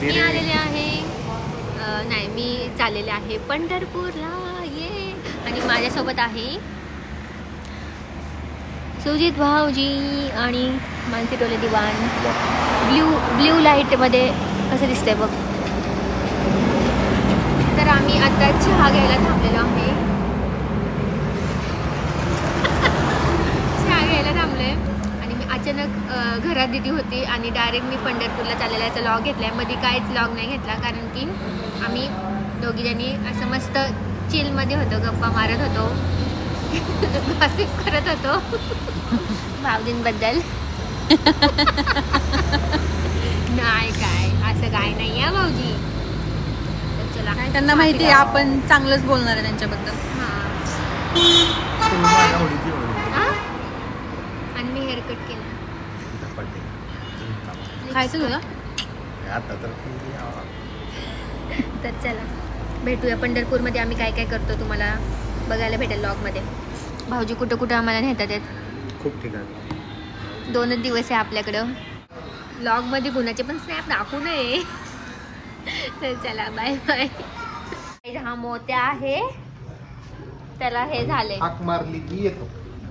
मी आलेले आहे नाही मी चाललेले आहे पंढरपूरला ये. आणि माझ्यासोबत आहे सुजित भाऊजी आणि मानसी टोले दिवाण. ब्ल्यू लाईटमध्ये कसं दिसतंय बघ. तर आम्ही आता चहा घ्यायला थांबलेलो आहे. चहा घ्यायला थांबलोय आणि मी अचानक घरात दिदी होती आणि डायरेक्ट मी पंढरपूरला चाललेला याचा लॉग घेतलाय. मध्ये काहीच लॉग नाही घेतला कारण की आम्ही दोघीजणी असं मस्त चिलमध्ये होतो, गप्पा मारत होतो, गॉसिप करत होतो भाऊजींबद्दल. नाही काय असं काय नाही आहे भाऊजी. तर चला त्यांना माहिती आहे आपण चांगलंच बोलणार आहे त्यांच्याबद्दल. आणि मी हेअरकट केला. खायचं तुला? तर चला भेटूया पंढरपूरमध्ये. आम्ही काय काय करतो तुम्हाला बघायला भेटेल लॉगमध्ये. भाऊजी कुठं कुठं आम्हाला नेतात आहेत. खूप ठिकाणी 2च दिवस आहे आपल्याकडं. लॉगमध्ये गुणाचे पण स्नॅप दाखवू नये. तर चला बाय बाय. हा मोत्या आहे, त्याला हे झाले, हाक मारली की येतो.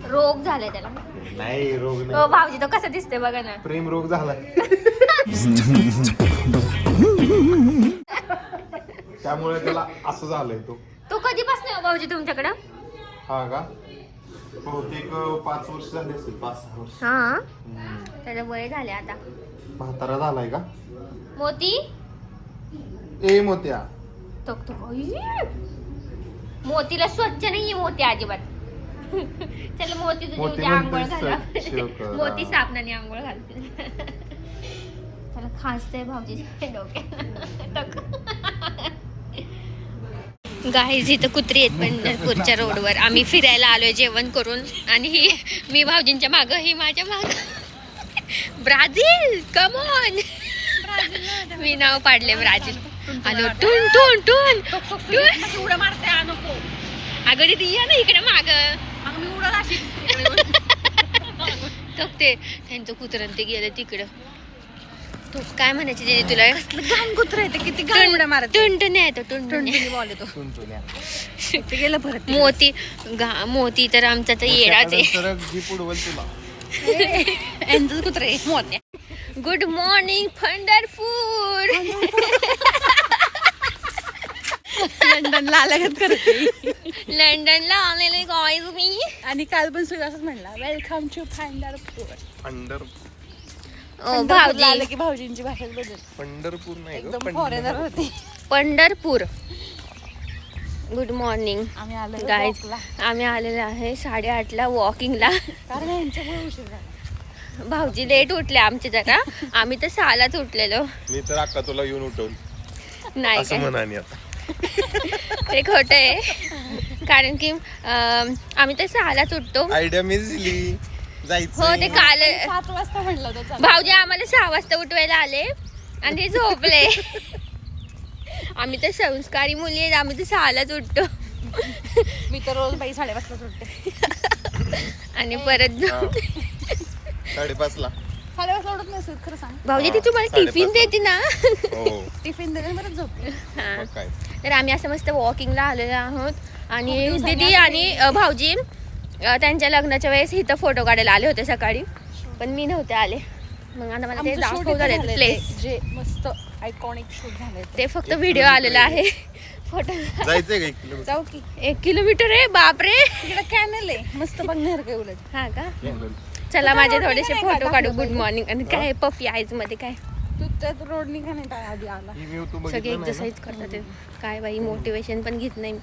रोग झालाय त्याला. नाही रोग हो नाही, भाऊजी तो कसं दिसते बघा ना. प्रेम रोग झालाय. त्यामुळे त्याला असं झालंय. तो कधीपासून आहे भाऊजी तुमच्याकडं? हा का बहुतेक 5 वर्ष झाले असेल, 5-6 वर्ष. हा त्याला वय झाले आता. म्हातारा झालाय का मोती ए मोत्या? तो मोतीला स्वच्छ नाहीये मोती अजिबात. चला मोती तुझी मोती उद्या आंघोळ म्हणते घाला. स्वच्छ करा. मोती साबणाने आंघोळ घालते. त्याला खासतंय भाऊजी डोक्यात. गाईज इथं कुत्री आहेत पंढरपूरच्या रोडवर. आम्ही फिरायला आलोय जेवण करून आणि ही मी भाऊजींच्या मागं, ही माझ्या मागं. Brazil come on. मी नाव पाडले ब्राझील. आलो टून टून टून टून. उड्या मारते नको. अगं दीदी या ना इकडे मागं. मग मी उडत अशी ते त्यांचं कुत्रं ते गेलं तिकडं. तू काय म्हणायची दीदी तुला? घाण कुत्र येते किती घाण उड्या मारत. टुनटुन येतो टुनटुन. टुनटुनी बॉल येतो. ते गेलं परत. मोती मोती तर आमचा तर येडाच आहे. सरक जी पुढवल तुला. यांचं कुत्रे मोत्या. Good morning Pandharpur. लंडनला आल्यागत करते. लंडनला आलेले गाईज मी. आणि काल पण सुद्धा असंच म्हणला, वेलकम टू पंढरपूर. ओ भाऊजी आलं की भाऊजींची भाषा बदल. पंढरपूर नाही ग, एकदम फॉरेनर होते. पंढरपूर. गुड मॉर्निंग आम्ही आलो गाईज. आम्ही आलेलो आहे 8:30ला वॉकिंगला. कारण यांच्यामुळे उशीर झाला. भाऊजी लेट उठले आमचे जरा. आम्ही तर 6लाच उठलेलो. मी तर अक्का तुला येऊन उठवलं नाही असं काय म्हणानी आता. ते खोट आहे कारण की आम्ही तर 6लाच उठतो. आयडिया मीच दिली हो जायचं. ते काल 7 वाजता म्हणलं होतं. भाऊजी आम्हाला 6 वाजता उठवायला आले आणि ते झोपले. आम्ही तर संस्कारी मुली आहेत, आम्ही तर 6लाच उठतो. मी तर रोज बाई 5:30 सुटते. आणि परत 5:30ला 5:30 उठत नसेल खरं सांग. भाऊजी ती तुम्हाला टिफिन देते ना. हो टिफिन देते परत झोपते. हा. मग काय. तर आम्ही असं मस्त वॉकिंगला आलेलो आहोत आणि दीदी आणि भाऊजी त्यांच्या लग्नाच्या वेळेस इथं फोटो काढायला आले होते सकाळी, पण मी नव्हते आले. मग आता मला ते आमचं shoot दाखवतात इथं झालंय प्लेस. जे मस्त आयकॉनिक शूट झालंय. ते फक्त व्हिडिओ आलेला आहे. फोटो जायचंय का 1 किलोमीटर? जाऊ की 1 किलोमीटर आहे बापरे. तिकडे कॅनल आहे मस्त बघणार काय उलट. हा का. चला माझे थोडेसे नाही फोटो का काढू. टाकलं गुड मॉर्निंग. आणि काय पफी आईज मध्ये काय तू त्या रोडनी का नाही आधी आला. ही view तू सगळे बघितलं नाही एक्सरसाइज करतात ते. काय बाई मोटिवेशन पण घेत नाही मी.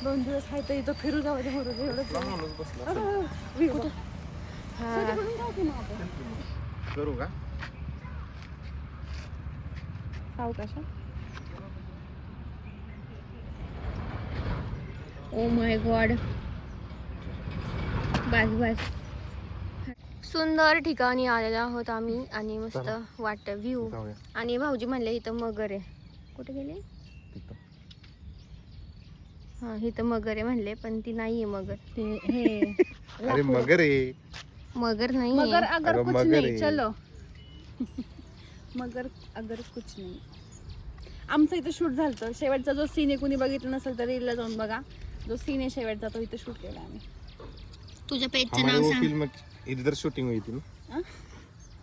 2 दिवस आहे तर इथं फिरू जाऊ दे मरू दे एवढंच. ना? माणूस बसला. हा करू का? Oh my god. बस बस. सुंदर ठिकाणी आलेलो आहोत आम्ही आणि मस्त वाटतं व्ह्यू. जाऊया. आणि भाऊजी म्हणले इथं मगर आहे. कुठे गेले? तिथं. हा इथं मगर आहे म्हणले, पण ती नाहीये मगर. ते हे अरे मगर आहे. मगर नाही. मगर अगर अगं कुछ मगर नाही आहे. चलो. मगर अगर कुछ नाही. आमचं इथं शूट झालं. शेवटचा जो सीन आहे कुणी बघितलं नसेल तर रीलला जाऊन बघा. जो सीन आहे शेवटचा तो इथं शूट केला आम्ही. तुझ्या पेजचं हमारी नाव वो सांग. फिल्म इधर शूटिंग हुई थी ना. अं?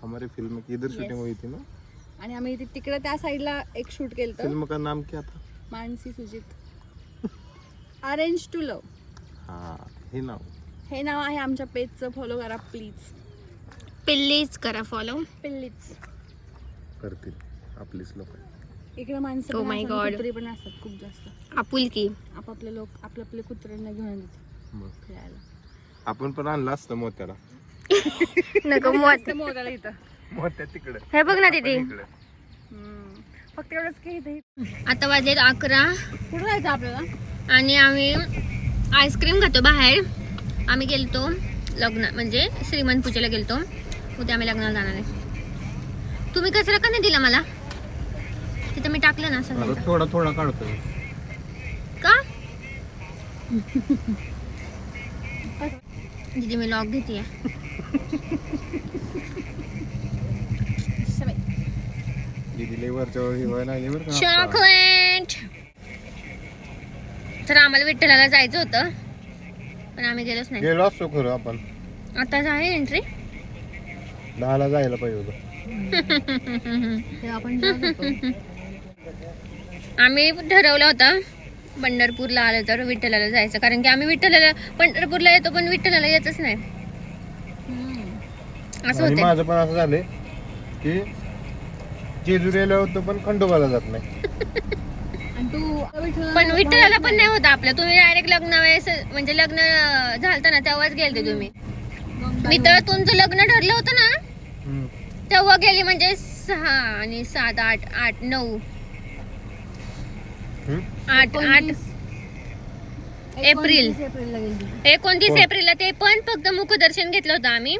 हमारी फिल्म की इधर शूटिंग हुई थी ना. आणि आम्ही तिकडे त्या साईडला एक शूट केलं. फिल्म का नाम क्या था? मानसी सुजित. अरेंज टू लव हाँ हे नाव. हे नाव आहे आमच्या पेजचं. फॉलो करा प्लीज. प्लीज करा फॉलो. प्लीज. करतील आपलीच लोक. इकडे माणसं Oh पण my असतात, God. कुत्री पण असतात खूप जास्त. आपुलकी. आपापले लोक आपले कुत्र्यांना घेऊन येतात मग फिरायला. आपण पण आणलं असतं मोत्याला. नको मत. मोराला इथं. मोत्या तिकडे. हे बघ ना दीदी. फक्त एवढंच की इथे. आता वाजलेत 11 कुठं जायचं आपल्याला? आणि आम्ही आईस्क्रीम खातो बाहेर. आम्ही गेलतो लग्न म्हणजे श्रीमंत पूजेला गेलतो. उद्या आम्ही लग्नाला जाणार आहे. तुम्ही कचरा का नाही दिला मला? तिथं मी टाकलं ना सगळं. थोडा थोडा काढतोय. का दीदी मी लॉक घेते. दीदीला वरच्या वर हिवायला लागली बरं का. चॉकलेट. तर आम्हाला विठ्ठलाला जायचं होतं पण आम्ही गेलोच नाही. गेलो असतो खरं आपण. आता आहे एंट्री. 10ला जायला पाहिजे होतं. तेव्हा आपण जेवण करतो. आम्ही ठरवलं होतं पंढरपूरला आलो तर विठ्ठलाला जायचं, कारण की आम्ही विठ्ठलाला पंढरपूरला येतो पण विठ्ठलाला येतच नाही. असं आणि होतं. माझं पण असं झालंय की जेजुरीला होतो पण खंडोबाला जात नाही. आणि तू पण विठ्ठलाला पण नाही होता आपलं. तुम्ही डायरेक्ट लग्न वेळेस म्हणजे लग्न झालं ना तेव्हाच गेलते तुम्ही. मी तर तुमचं लग्न ठरलं होतं ना तेव्हा गेली, म्हणजे 6 आणि 7 8 9 8 एप्रिल. एप्रिलला गेली. 29 एप्रिलला ते पण फक्त मुखदर्शन घेतलं होतं आम्ही.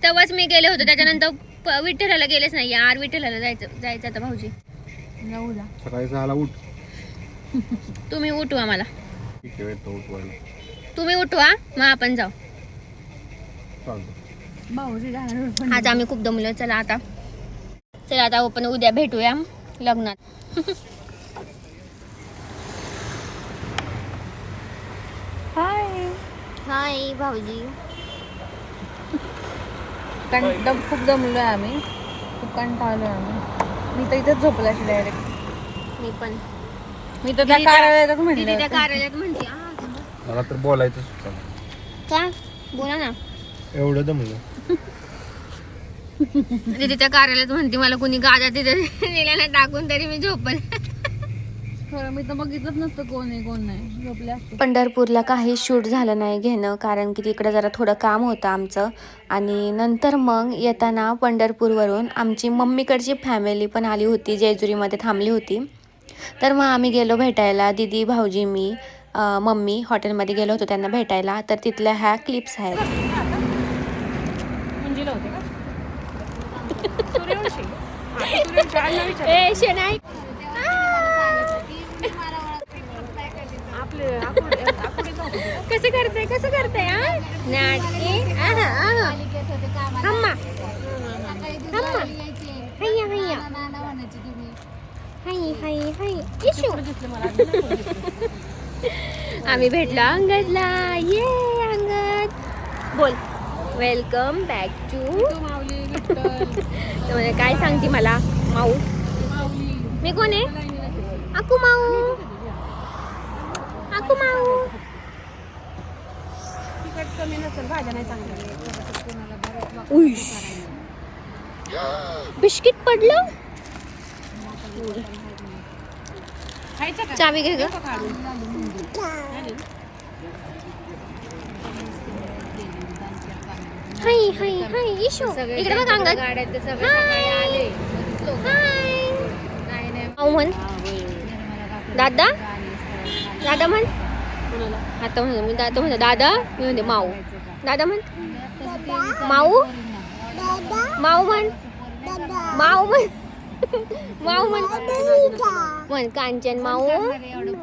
तेव्हाच मी गेले होते. त्याच्यानंतर विठ्ठलाला गेलेच नाही. यार विठ्ठलाला जायचं आता भाऊजी. जाऊ जा. सकाळी 6ला उठ. तुम्ही उठवा मला. ठीक आहे येतो उठवायला. तुम्ही उठवा मग आपण जाऊ. चालतं. भाऊजी जाणार पण. आज आम्ही खूप दमलो. चला आता आपण उद्या भेटूया लग्नात. हाय. हाय भाऊजी. खूप दमलोय आम्ही. खूप कंटाळलोय आम्ही. मी तर इथेच झोपला डायरेक्ट. मी पण. मी तर त्या कार्यालयातच दीदी त्या म्हटलं. कार्यालयात म्हणते मला तर बोलायचं सुचलं. का बोला ना. एवढं दमलं. दीदी त्या कार्यालयात म्हणते मला कुणी गाजा तिथे दिल्याला टाकून तरी मी झोपल. खरं मी तर बघितलंच नसतं कोण आहे कोण नाही. झोपले असते. पंढरपूरला काही शूट झालं नाही घेणं, कारण की तिकडे जरा थोडं काम होतं आमचं. आणि नंतर मग येताना पंढरपूरवरून आमची मम्मीकडची फॅमिली पण आली होती, जेजुरीमध्ये थांबली होती. तर मग आम्ही गेलो भेटायला. दीदी भाऊजी मी मम्मी हॉटेलमध्ये गेलो होतो त्यांना भेटायला. तर तिथल्या ह्या क्लिप्स आहेत. मंजिला होते का? सूर्यवंशी. सूर्यवंशी ए शेणाई. आपले कसं करते हा नाटके. हम्मा हैया हैया हाय इशू. आम्ही भेटलो अंगदला. ये अंगद बोल. Welcome back to. काय सांगते मला माऊ. मी कोण आहे? अकू माऊ. अकू माऊ. तिखट कमी नसेल भाज्या नाही चांगल्या. बिस्किट पडलं. खायचं का? चावी घे ग. हाय इशू. इकडे बघ अंगद. हाय. माऊ म्हण. दादा म्हण. आता म्हणतो मी दादा म्हणतो. दादा मी म्हणते माऊ. दादा म्हण. माऊ म्हण. माऊ म्हण. कांचन माऊ.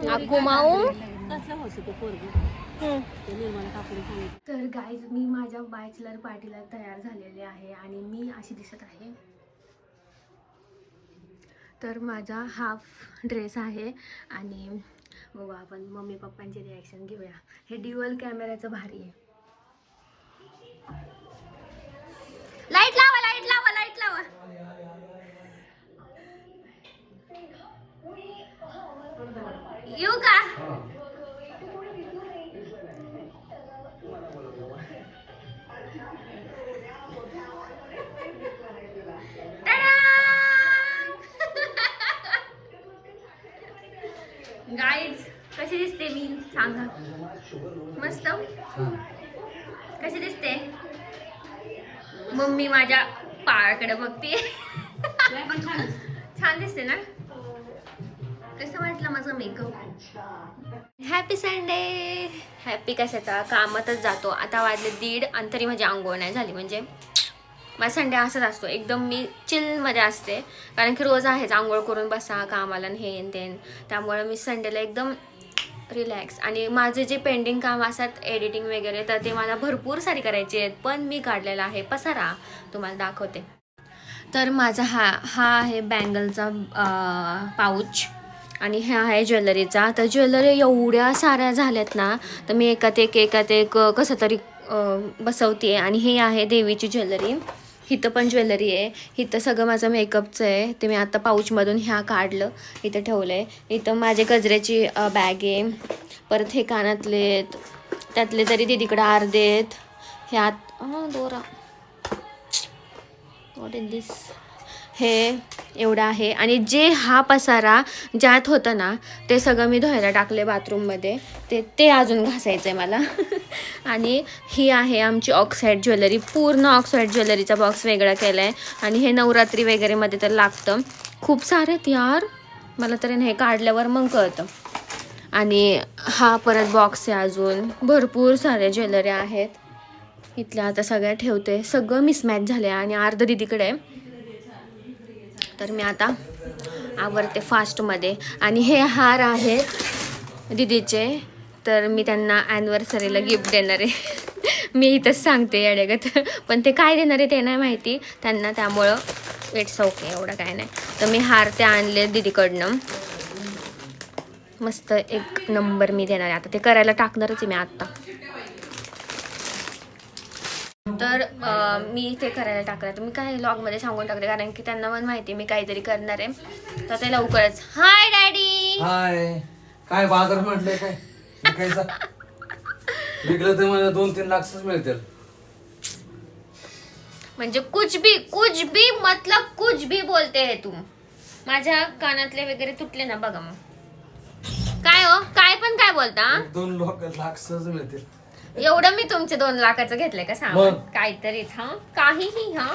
अक्कू माऊ. तर गाईज मी माझ्या बॅचलर पार्टीला तयार झालेले आहे आणि मी अशी दिसत आहे. तर माझा हाफ ड्रेस आहे आणि बघू आपण मम्मी पप्पांची रिॲक्शन घेऊया. हे ड्युअल कॅमेऱ्याचं भारी आहे. लाईट लावा, लाईट लावा, लाईट लावा. येऊ का? गाईज कशी दिसते मी सांगा. मस्त. कशी दिसते? मम्मी माझ्या पायाकडे बघते. छान दिसते ना? कसं वाटलं माझा मेकअप? Happy Sunday. हॅपी कशाचा, कामातच जातो. आता वाजले 1:30 आणि तरी माझी आंघोळ नाही झाली. म्हणजे माझा संडे असाच असतो, एकदम मी चिलमध्ये असते. कारण की रोज आहेच आंघोळ करून बसा कामाला आणि हे आणि ते. त्यामुळे मी संडेला एकदम रिलॅक्स. आणि माझे जे पेंडिंग काम असतात एडिटिंग वगैरे, तर ते मला भरपूर सारी करायची आहेत. पण मी काढलेला आहे पसारा, तुम्हाला दाखवते. तर माझा हा आहे बँगलचा पाऊच आणि हे आहे ज्वेलरीचा. तर ज्वेलरी एवढ्या साऱ्या झाल्यात ना, तर मी एकात एक कसं तरी बसवते. आणि हे आहे देवीची ज्वेलरी. इथं पण ज्वेलरी आहे. इथं सगळं माझं मेकअपचं आहे, ते मी आता पाऊचमधून ह्या काढलं, इथं ठेवलं आहे. इथं माझे गजऱ्याची बॅग आहे. परत हे कानातले आहेत, त्यातले तरी दीदीकडे अर्धे आहेत. ह्यात दोरा व्हॉट इज दिस, हे एवढं आहे. आणि जे हा पसारा ज्यात होतं ना, ते सगळं मी धुवायला टाकले बाथरूममध्ये. ते अजून घासायचं आहे मला. आणि ही आहे आमची ऑक्साईड ज्वेलरी. पूर्ण ऑक्साईड ज्वेलरीचा बॉक्स वेगळा केला आहे. आणि हे नवरात्री वगैरेमध्ये तर लागतं. खूप सारेत यार, मला तरी हे काढल्यावर मग कळतं. आणि हा परत बॉक्स आहे, अजून भरपूर सारे ज्वेलरी आहेत. इथल्या आता सगळ्या ठेवते. सगळं मिसमॅच झाले आणि अर्ध दीदीकडे आहे. तर मी आता आवरते फास्टमध्ये. आणि हे हार आहेत दीदीचे, तर मी त्यांना ॲनिव्हर्सरीला गिफ्ट देणार आहे. मी इथंच सांगते अडेगत, पण ते काय देणार आहे ते नाही माहिती त्यांना, त्यामुळं इट्स ओके, एवढं काय नाही. तर मी हार ते आणले दीदीकडनं. मस्त एक नंबर मी देणार आहे. आता ते करायला टाकणारच आहे मी आत्ता. तर मी ते करायला टाकलं. तर मी काय व्लॉगमध्ये सांगून टाकते, कारण की त्यांना पण माहिती मी काहीतरी करणार आहे. तर ते लवकरच. हाय डॅडी. हाय. काय बाजार म्हटलंय काय विकायचा? विकलं तर मला 2-3 लाखच मिळतील. म्हणजे कुछ भी मतलब कुछ भी बोलते है तू. माझ्या कानातले वगैरे तुटले ना बघा. मग काय हो, काय पण काय बोलता? 2 लाख सहज मिळतील. एवढं मी तुमचे 2 लाखाचं घेतलंय का सामान? काहीतरीच. हा काहीही. हा.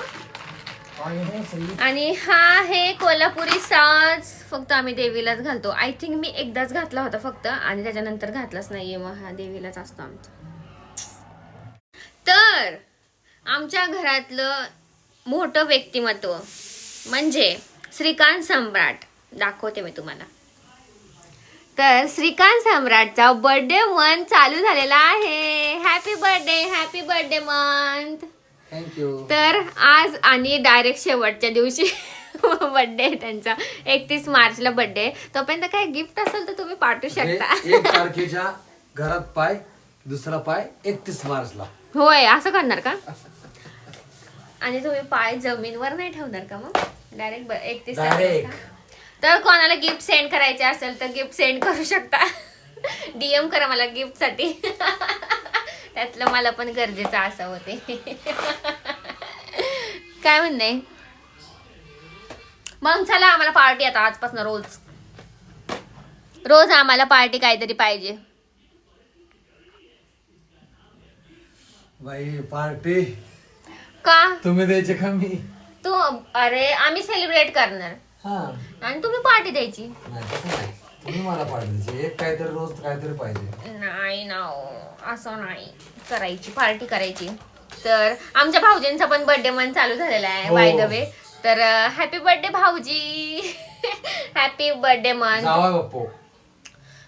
आणि हा आहे कोल्हापुरी साज. फक्त आम्ही देवीलाच घालतो. आय थिंक मी एकदाच घातला होता फक्त, आणि त्याच्यानंतर घातलाच नाहीये. मग हा देवीलाच असतो आमचा. तर आमच्या घरातलं मोठं व्यक्तिमत्व म्हणजे श्रीकांत सम्राट. दाखवते मी तुम्हाला. तर श्रीकांत सम्राटचा बर्थडे मंथ चालू झालेला आहे. Happy birthday month. थँक्यू. तर आज आणि डायरेक्ट शेवटच्या दिवशी बर्थडे आहे त्यांचा. 31 मार्चला बर्थडे. तोपर्यंत काय गिफ्ट असेल तर तुम्ही पाठवू शकता. 1 तारखेच्या घरात पाय, दुसरा पाय 31 मार्चला. होय, असं करणार का? आणि तुम्ही पाय जमीनवर नाही ठेवणार का मग? डायरेक्ट 31 तारखेला. तर कोणाला गिफ्ट सेंड करायचे असेल तर गिफ्ट सेंड करू शकता. DM करा मला गिफ्ट साठी. त्यातलं मला पण गरजेचं असं होते. काय म्हणणे? मग चला, आम्हाला पार्टी आता आजपासून रोज आम्हाला पार्टी काहीतरी पाहिजे. बाई पार्टी का तुम्ही द्यायचे का मी? तू? अरे आम्ही सेलिब्रेट करणार आणि तुम्ही पार्टी द्यायची. तुम्ही मला पार्टी द्यायची. एक काहीतरी रोज काहीतरी पाहिजे. नाही ना, असं नाही करायची. पार्टी करायची. तर आमच्या भाऊजींचा पण बर्थडे मंथ चालू झालेला आहे बाय द वे. तर हॅपी बर्थडे भाऊजी. Happy birthday month. जावाय बाप्पू.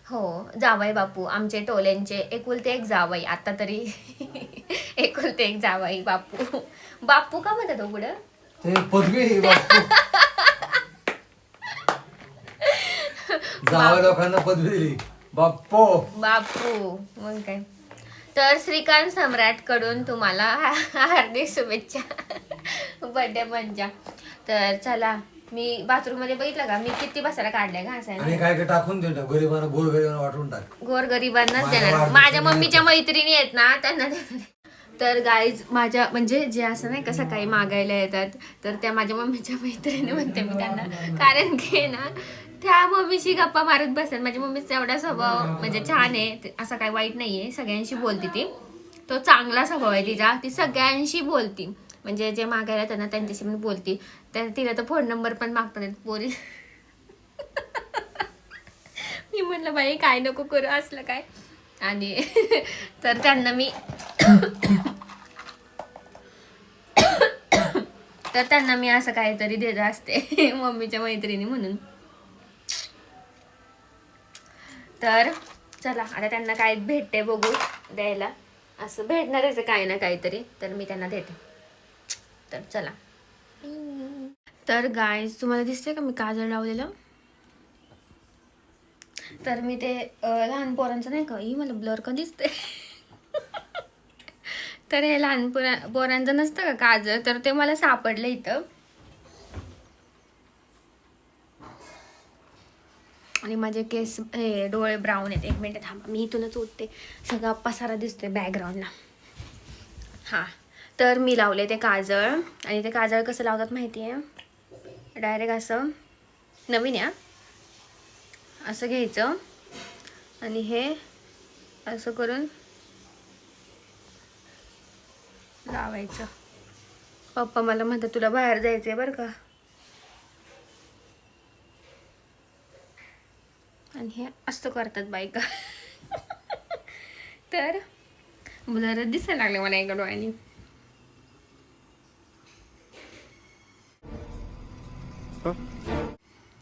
हो, जावाई बापू आमचे टोलेंचे एकुलते एक जावाई. आता तरी एकुलते एक जावाई बापू. बापू का म्हणतात हो पुढं? ते पदवी बाप्पू. जावं लोकांना पदवी दिली बाप्पो. बापू मग काय. तर श्रीकांत सम्राट कडून तुम्हाला हार्दिक शुभेच्छा बर्थडे पंचा. तर चला, मी बाथरूम मध्ये बघितलं का मी किती बसायला काढलाय घासायला. आणि काय काय टाकून देऊ टाक गरीबांना, गोर गरीबांना वाटून टाक. गोरगरिबांनाच माझ्या देणार. वाढदिवसाला माझ्या मम्मीच्या मैत्रिणी आहेत ना त्यांना देणार. तर गाईज माझ्या म्हणजे जे असं नाही का सकाळी मागायला येतात तर त्या माझ्या मम्मीच्या मैत्रिणी म्हणते मी त्यांना. कारण की ना त्या मम्मीशी गप्पा मारत बसतात. माझ्या मम्मीचा एवढा स्वभाव म्हणजे छान आहे, असं काही वाईट नाहीये. सगळ्यांशी बोलते ती, तो चांगला स्वभाव आहे तिचा. ती सगळ्यांशी बोलती, म्हणजे जे मागायला त्यांना त्यांच्याशी मी बोलती. तर तिला तर फोन नंबर पण मागतात पोरी. मी म्हटलं बाई काय नको करू असलं काय. आणि तर त्यांना मी तर त्यांना मी असं काहीतरी देत असते मम्मीच्या मैत्रिणी म्हणून. तर चला आता त्यांना काय भेटते बघू द्यायला. असं भेटणारच आहे काही ना काहीतरी, तर मी त्यांना देते. तर चला. तर गाईज तुम्हाला दिसते का मी काजळ लावलेलं. तर मी ते लहान पोरांचं नाही का, ही मला ब्लर का दिसते. तर हे लहान पोरांचं नसतं का काजळ, तर ते मला सापडलं इथं. आणि माझे केस हे डोळे ब्राऊन आहेत. 1 मिनिट थांबा, मी इथूनच उठते. सगळा पसारा दिसतोय बॅकग्राऊंडला. हां, तर मी लावले ते काजळ. आणि ते काजळ कसं लावतात माहिती आहे, डायरेक्ट असं नवीन आहे असं घ्यायचं आणि हे असं करून लावायचं. पप्पा मला म्हणतात तुला बाहेर जायचंय बरं का. आणि हे असं करतात बायका. तर ब्लर दिसायला लागले मला एका डोळ्याने.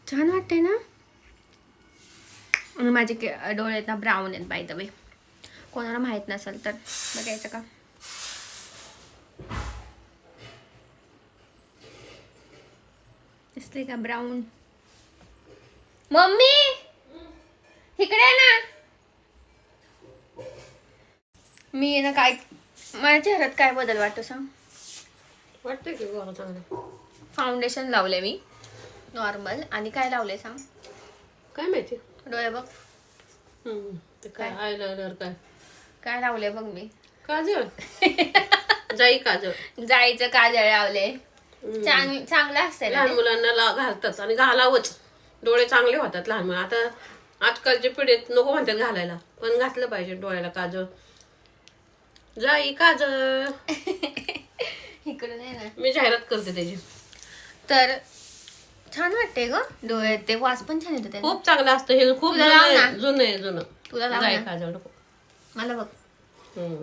छान वाटतंय ना. आणि माझे डोळे आहेत ना ब्राऊन आहेत बाय द वे, कोणाला माहित नसेल तर बघायचं का. दिसले का ब्राऊन. मम्मी इकडे ना. मी ना काय माझ्या चेहऱ्यात काय बदल वाटतो सांग. वाटतंय की गोरा चांगलं. फाउंडेशन लावले मी नॉर्मल. आणि काय लावले सांग. काय माहिती. डोळे बघ ते काय आयलाइनर काय काय लावले बघ मी. काजळ. जाई काजळ. जायचं काजळ लावले. चांगलं असतं ना लहान ते. मुलांना घालतात आणि घालावंच. डोळे चांगले होतात लहान मुलं. आता आजकालच्या पिढीत नको म्हणतात घालायला, पण घातलं पाहिजे डोळ्याला काजळ. जाई काजळ. इकडून आहे ना. मी जाहिरात करते त्याची. तर छान वाटते ग डोळे. ते वास पण छान येतो त्याचा. खूप चांगलं असतं हे. खूप तुला लाव ना. जुनं आहे जुनं. तुला लाव जाई ना. काजळ नको. मला बघ.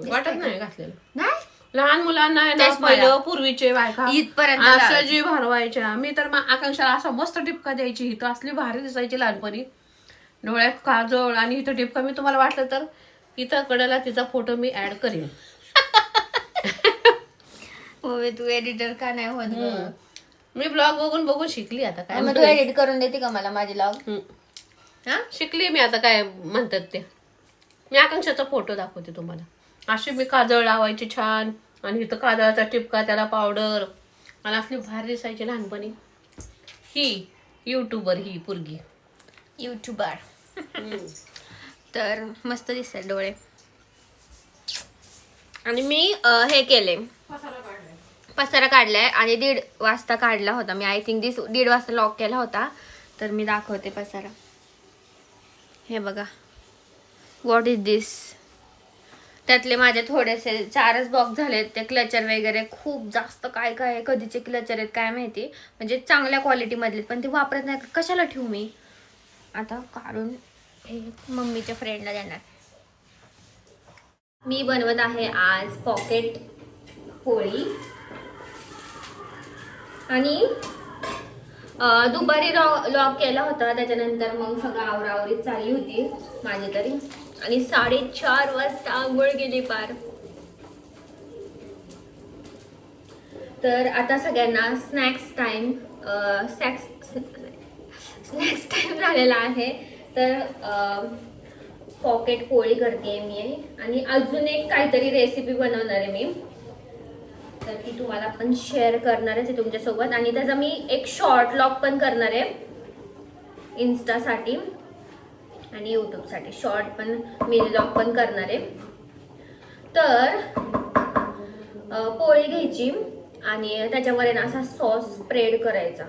वाटत नाही घातलेलं. नाही लहान मुलांना आहे ना तेच पहिलं मला. पूर्वीचे बायका इथपर्यंत असं लावायचे. जी भरवायच्या. मी तर आकांक्षाला असा मस्त टिपका द्यायची. इथं असली भारी दिसायची लहानपणी. डोळ्यात काजळ आणि इथं टिपका. मी तुम्हाला वाटलं तर इथं कडेला तिचा फोटो मी ऍड करीन. हो तू एडिटर का नाही होत ग. मी ब्लॉग बघून बघून शिकली आता काय. मग तू एडिट करून देते का मला माझे लॉग. हा शिकली मी आता काय म्हणतात ते. मी आकांक्षाचा फोटो दाखवते तुम्हाला. अशी मी काजळ लावायची छान आणि इथं काजळाचा टिपका, त्याला पावडर आणि असली भारी दिसायची लहानपणी. ही युट्यूबर ही पोरगी युट्यूबर. तर मस्त दिसतात डोळे. आणि मी हे केले पसारा काढलाय आणि 1:30 वाजता काढला होता मी. आय थिंक 1:30 वाजता लॉक केला होता. तर मी दाखवते पसारा. हे बघा व्हॉट इज दिस. त्यातले माझे थोडेसे 4च बॉक्स झालेत. ते क्लचर वगैरे खूप जास्त काय काय कधीचे क्लचर आहेत काय माहिती. म्हणजे चांगल्या क्वालिटी मधले, पण ते वापरत नाही. कशाला ठेवू मी. आता काढून हे मम्मीच्या फ्रेंडला देणार. मी बनवत आहे आज पॉकेट पोळी. आणि दुपारी लॉक केला होता. त्याच्यानंतर मग सगळं आवरावरी चालली होती माझी तरी. आणि 4:30 वाजता आंघोळ गेली पार. तर आता सगळ्यांना स्नॅक्स टाइम स्नॅक्स टाइम झालेला आहे. तर पॉकेट पोळी करते मी आणि अजून एक काहीतरी रेसिपी बनवणार आहे मी, तर ती तुम्हाला पण शेअर करणारच आहे तुमच्यासोबत. आणि त्याचा मी एक शॉर्ट व्लॉग पण करणार आहे इन्स्टासाठी आणि यूट्यूबसाठी. शॉर्ट पण मी व्लॉग पण करणार आहे. तर पोळी घ्यायची आणि त्याच्यावर आहे ना असा सॉस स्प्रेड करायचा.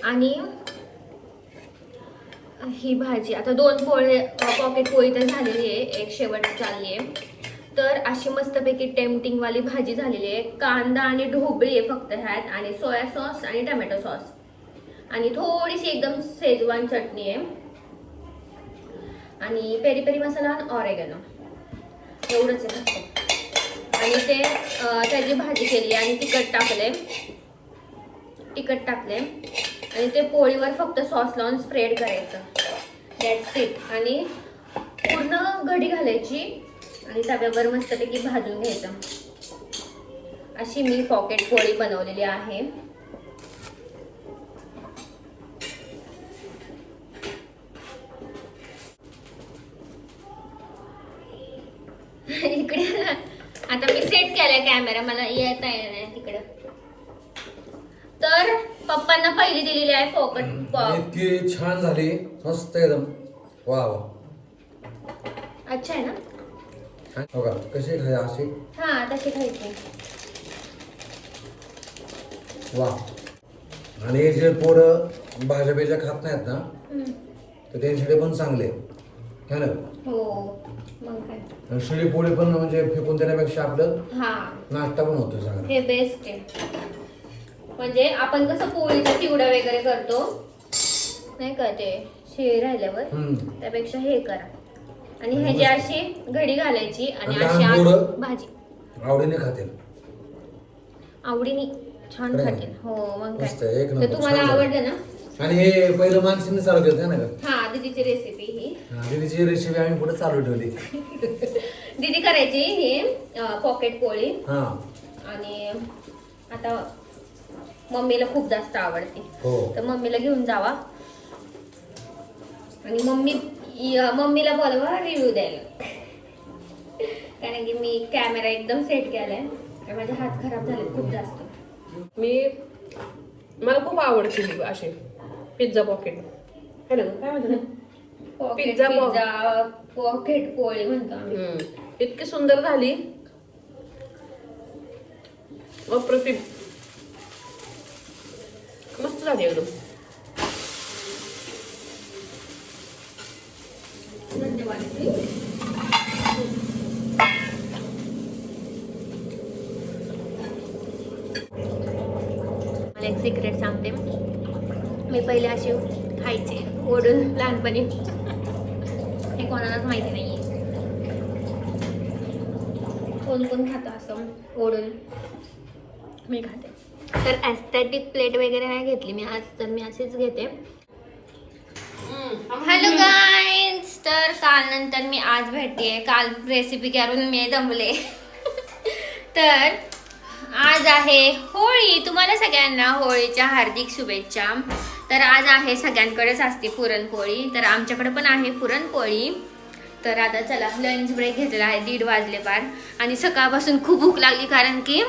आणि ही भाजी आता 2 पॉकेट पोळी तर झालेली आहे, एक शेवट चालली आहे. तर अशी मस्तपैकी टेम्पटिंग वाली भाजी झालेली आहे. कांदा आणि ढोबळी आहे फक्त ह्यात, आणि सोया सॉस आणि टमॅटो सॉस आणि थोडीशी एकदम शेजवान चटणी आहे आणि पेरी पेरी मसाला आणि ऑरेगॅनो, एवढंच आहे फक्त. आणि ते त्याची भाजी केली आणि तिखट टाकले आणि ते पोळीवर फक्त सॉस लावून स्प्रेड करायचं. That's it. आणि पूर्ण घडी घालायची आणि तव्यावर मस्तपैकी भाजून घ्यायचं. अशी मी पॉकेट पोळी बनवलेली आहे. इकडे आता मी सेट केलाय कॅमेरा, मला येता येणार तिकडे. तर पप्पांना पहिली दिलेली आहे पॉकेट. इतकी छान झाली, मस्त एकदम. वा वा, अच्छा आहे ना. बघा कशी खाय अशी. हा तशी खायची. वा. आणि हे जे पोरं भाज्या बिज्या खात नाहीत ना, तर त्यांच्यासाठी पण चांगले है ना. हो मग काय. आणि शिळी पोळी पण म्हणजे फेकून देण्यापेक्षा आपलं हा नाश्ता पण होतो चांगला. हे बेस्ट आहे. म्हणजे आपण कसं पोळीचा चिवडा वगैरे करतो नाही का, ते शिळी राहिल्यावर, त्यापेक्षा हे करा. आणि ह्याची अशी घडी घालायची आणि आणि अशी लहान पोरं भाजी आवडीने खातील. आवडीने छान खरं खातील. हो मग मस्त काय. आहे, एक तर नंबर. तुम्हाला छान झालं. आवडलं ना. आणि हे पहिलं मानसीने चालू केलं ना का. हा दीदीची रेसिपी ही. दीदीची रेसिपी आम्ही पुढे चालू ठेवली. दीदी करायची ही पॉकेट पोळी. हा. आणि आता मम्मीला खूप जास्त आवडते. हो. तर मम्मीला घेऊन जावा आणि मम्मीला बोलवा रिव्ह्यू द्यायला. कारण की मी कॅमेरा एकदम सेट केलाय, माझे हात खराब झाले खूप जास्त. मला खूप आवडते ही अशी पिझ्झा पॉकेट. है ना, काय म्हणतो पिझ्झा पॉकेट पोळी म्हणतो आम्ही. इतकी सुंदर झाली, अप्रतिम, मस्त झाली एकदम. धन्यवाद. मला एक सिक्रेट सांगते. मी पहिले अशी खायचे ओढून लहानपणी, हे कोणालाच माहिती नाहीये. कोण कोण खातं असं ओढून, मी खाते. तर ॲस्थेटिक प्लेट वगैरे नाही घेतली मी आज, तर मी अशीच घेते. Hello guys. तर काल नंतर मी आज भेटते. काल रेसिपी करून मी दमले. तर आज आहे होळी. तुम्हाला सगळ्यांना होळीच्या हार्दिक शुभेच्छा. तर आज आहे, सगळ्यांकडेच असते पुरणपोळी, तर आमच्याकडे पण आहे पुरणपोळी. तर आता चला लंच ब्रेक घेतलेला आहे, 1:30 वाजले पार. आणि सकाळपासून खूप भूक लागली कारण की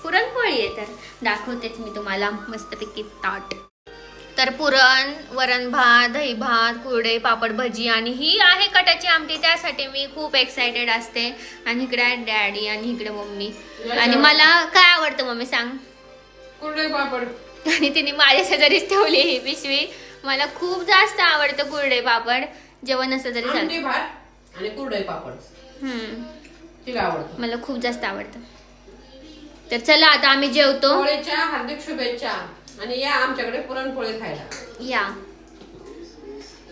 पुरणपोळी आहे. तर दाखवतेच मी तुम्हाला मस्तपैकी ताट. तर पुरण, वरण भात, दही भात, कुरडे, पापड, भजी आणि ही आहे कटाची आमटी. त्यासाठी मी खूप एक्सायटेड असते. आणि इकडे आहे डॅडी आणि इकडे मम्मी. आणि मला काय आवडतं मम्मी सांग? कुरडे पापड. आणि तिने माझ्या शेजारीच ठेवली ही पिशवी. मला खूप जास्त आवडतं कुरडे पापड. जेवण नसलं तरी चालतं. भात आणि कुरडे पापड तिला आवडतं, मला खूप जास्त आवडतं. तर चला आता आम्ही जेवतो. होळीच्या हार्दिक शुभेच्छा आणि या आमच्याकडे पुरणपोळी खायला या.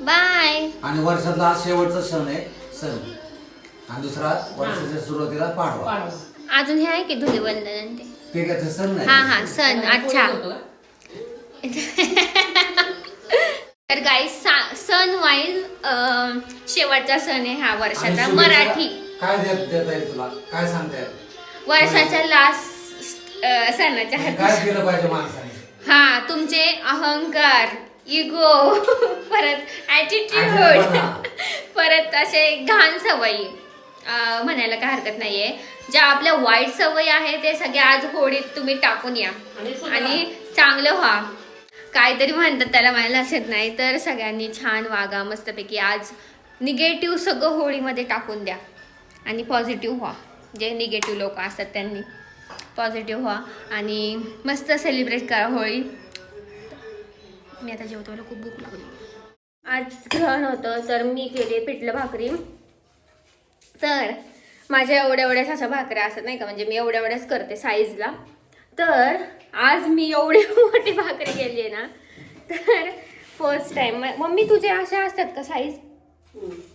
बाय. आणि वर्षातला हा शेवटचा सण आहे, सण. आणि दुसरा वर्षाच्या सुरुवातीला पाडवा. अजून हे आहे की धुलीवंदन ते काय सण नाही. हा हा सण. अच्छा. तर गाईज सण वाईज शेवटचा सण आहे हा वर्षाचा मराठी. काय देता येईल तुला, काय सांगता येईल वर्षाच्या लास्ट सणाच्या काय केलं पाहिजे माणसाने? हा तुमचे अहंकार इगो परत ॲटिट्यूड परत असे घाण सवयी म्हणायला काय हरकत नाहीये. ज्या आपल्या वाईट सवयी आहे ते सगळे आज होळीत तुम्ही टाकून या आणि चांगलं व्हा. काहीतरी म्हणतात त्याला मला लक्षात नाही. तर सगळ्यांनी छान वागा मस्तपैकी. आज निगेटिव्ह सगळं होळीमध्ये टाकून द्या आणि पॉझिटिव्ह व्हा. जे निगेटिव्ह लोक असतात त्यांनी पॉझिटिव्ह व्हा आणि मस्त सेलिब्रेट करा होळी. मी आता जेवतो, मला खूप भूक लागली. आज ग्रहण होतं तर मी केले पिठलं भाकरी. तर माझ्या एवढ्याच अशा भाकऱ्या असतात नाही का, म्हणजे मी एवढ्याच करते साईजला. तर आज मी एवढी मोठी भाकरी केली आहे ना, तर फर्स्ट टाइम. मम्मी तुझे अशा असतात का साईज?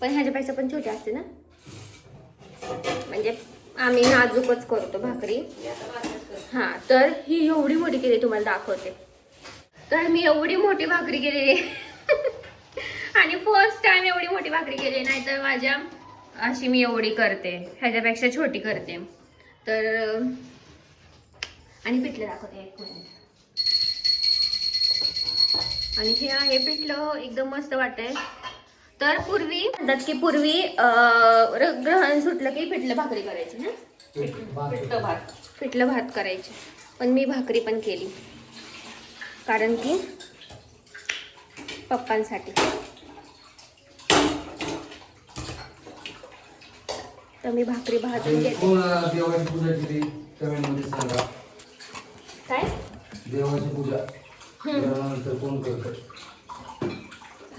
पण ह्याच्यापेक्षा पण छोटे असते ना, म्हणजे आम्ही नाजूकच करतो भाकरी. हां, तर ही एवढी मोठी केली तुम्हाला दाखवते. तर मी एवढी मोठी भाकरी केलेली आणि फर्स्ट टाइम एवढी मोठी भाकरी केली, नाही तर माझ्या अशी मी एवढी करते, ह्याच्यापेक्षा छोटी करते. तर आणि पिठलं दाखवते एक मिनिट. आणि हे आहे पिठलं, एकदम मस्त वाटतंय. तर पूर्वी म्हणतात की पूर्वी ग्रहण सुटलं की पिठलं भाकरी करायची ना, पिठलं भात करायचे. पण मी भाकरी पण केली कारण की पप्पांसाठी. तर मी भाकरी भाजून घेते. कोण देवाची पूजा केली कमेंटमध्ये सांगा. काय देवाची पूजा ग्रहणानंतर कोण करतं?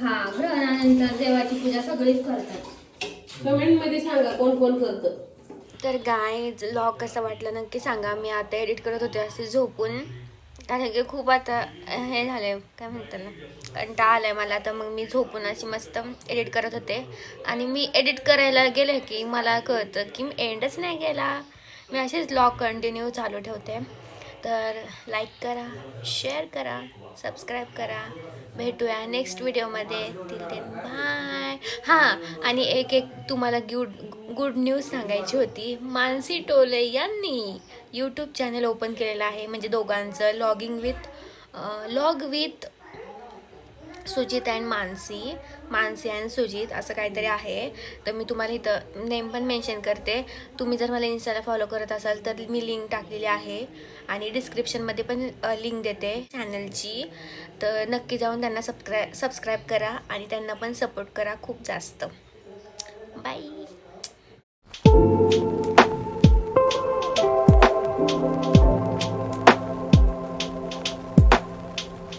हा, ग्रहणानंतर देवाची पूजा सगळीच करतात. कमेंटमध्ये सांगा कोण कोण करतं. तर गाईज व्लॉग कसा वाटला नक्की सांगा. मी आता एडिट करत होते असे झोपून, कारण की खूप आता हे झालंय, काय म्हणतात ना, कंटाळा आलाय मला. तर मग मी झोपून अशी मस्त एडिट करत होते. आणि मी एडिट करायला गेले की मला कळतं की मी एंडच नाही केला. मी असेच व्लॉग कंटिन्यू चालू ठेवते. तर लाईक करा, शेअर करा, सबस्क्राईब करा. भेटूया नेक्स्ट व्हिडिओमध्ये. Till then bye. हां, आणि एक तुम्हाला गुड न्यूज सांगायची होती. मानसी टोले यांनी यूट्यूब चॅनल ओपन केलेलं आहे, म्हणजे दोघांचं log with Sujit and Mansi and Sujit असं काहीतरी आहे. तर मी तुम्हाला इथं नेम पण मेन्शन करते. तुम्ही जर मला इन्स्टाला फॉलो करत असाल तर मी लिंक टाकलेली आहे आणि डिस्क्रिप्शनमध्ये पण लिंक देते चॅनलची. तर नक्की जाऊन त्यांना सबस्क्राईब करा आणि त्यांना पण सपोर्ट करा खूप जास्त. बाय.